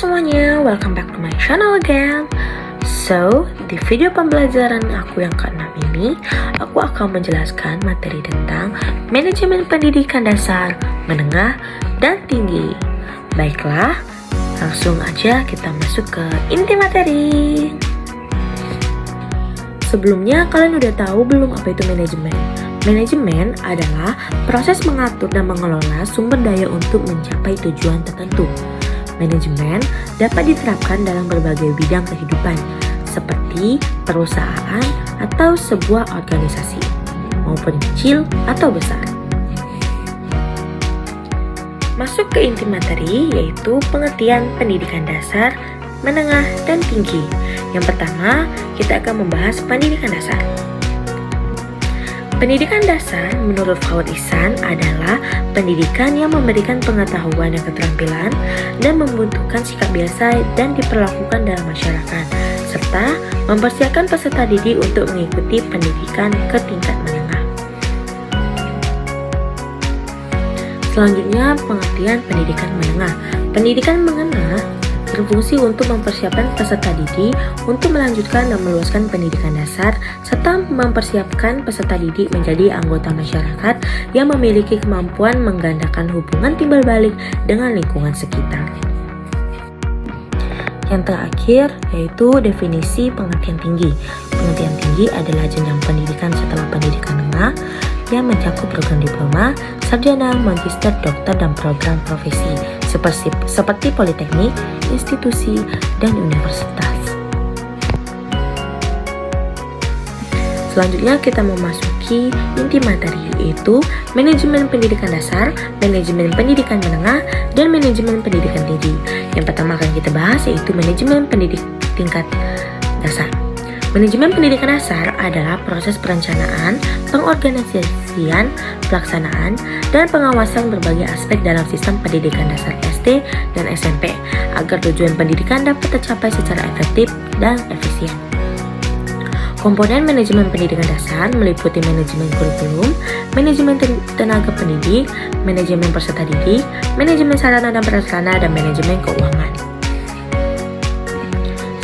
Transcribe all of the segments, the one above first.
semuanya, welcome back to my channel again. So, di video pembelajaran aku yang ke-6 ini, aku akan menjelaskan materi tentang manajemen pendidikan dasar, menengah, dan tinggi. Baiklah, langsung aja kita masuk ke inti materi. Sebelumnya, kalian udah tahu belum apa itu manajemen? Manajemen adalah proses mengatur dan mengelola sumber daya untuk mencapai tujuan tertentu. Manajemen dapat diterapkan dalam berbagai bidang kehidupan, seperti perusahaan atau sebuah organisasi, maupun kecil atau besar. Masuk ke inti materi, yaitu pengertian pendidikan dasar, menengah, dan tinggi. Yang pertama, kita akan membahas pendidikan dasar. Pendidikan dasar menurut Fawad Ihsan adalah pendidikan yang memberikan pengetahuan dan keterampilan dan membentukkan sikap biasa dan diperlakukan dalam masyarakat, serta mempersiapkan peserta didik untuk mengikuti pendidikan ke tingkat menengah. Selanjutnya, pengertian pendidikan menengah. Pendidikan menengah berfungsi untuk mempersiapkan peserta didik untuk melanjutkan dan meluaskan pendidikan dasar, serta mempersiapkan peserta didik menjadi anggota masyarakat yang memiliki kemampuan menggandakan hubungan timbal balik dengan lingkungan sekitar. Yang terakhir yaitu definisi pengertian tinggi. Pengertian tinggi adalah jenjang pendidikan setelah pendidikan menengah yang mencakup program diploma, sarjana, magister, dokter, dan program profesi seperti politeknik, institusi, dan universitas. Selanjutnya kita memasuki inti materi, yaitu manajemen pendidikan dasar, manajemen pendidikan menengah, dan manajemen pendidikan tinggi. Yang pertama akan kita bahas yaitu manajemen pendidikan tingkat dasar. Manajemen pendidikan dasar adalah proses perencanaan, pengorganisasian, pelaksanaan, dan pengawasan berbagai aspek dalam sistem pendidikan dasar SD dan SMP agar tujuan pendidikan dapat tercapai secara efektif dan efisien. Komponen manajemen pendidikan dasar meliputi manajemen kurikulum, manajemen tenaga pendidik, manajemen peserta didik, manajemen sarana dan prasarana, dan manajemen keuangan.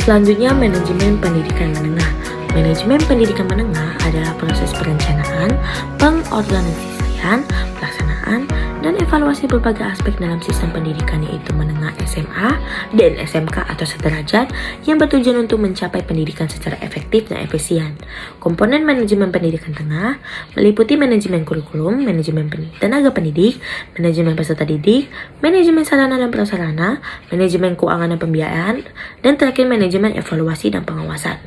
Selanjutnya, manajemen pendidikan menengah. Manajemen pendidikan menengah adalah proses perencanaan, pengorganisasian, pelaksanaan, dan evaluasi berbagai aspek dalam sistem pendidikan, yaitu menengah SMA dan SMK atau sederajat, yang bertujuan untuk mencapai pendidikan secara efektif dan efisien. Komponen manajemen pendidikan tengah meliputi manajemen kurikulum, manajemen tenaga pendidik, manajemen peserta didik, manajemen sarana dan prasarana, manajemen keuangan dan pembiayaan, dan terakhir manajemen evaluasi dan pengawasan.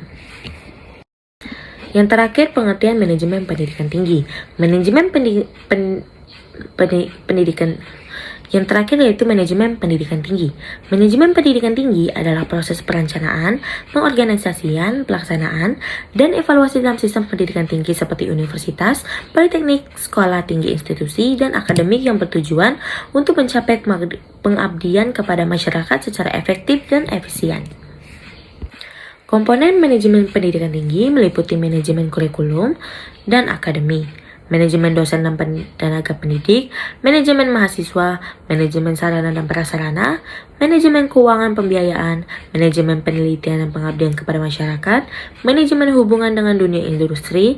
Yang terakhir, pengertian manajemen pendidikan tinggi. Manajemen pendidikan yang terakhir yaitu manajemen pendidikan tinggi. Manajemen pendidikan tinggi adalah proses perencanaan, pengorganisasian, pelaksanaan, dan evaluasi dalam sistem pendidikan tinggi seperti universitas, politeknik, sekolah tinggi, institusi, dan akademik yang bertujuan untuk mencapai pengabdian kepada masyarakat secara efektif dan efisien. Komponen manajemen pendidikan tinggi meliputi manajemen kurikulum dan akademi, manajemen dosen dan tenaga pendidik, manajemen mahasiswa, manajemen sarana dan prasarana, manajemen keuangan pembiayaan, manajemen penelitian dan pengabdian kepada masyarakat, manajemen hubungan dengan dunia industri,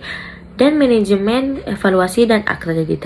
dan manajemen evaluasi dan akreditasi.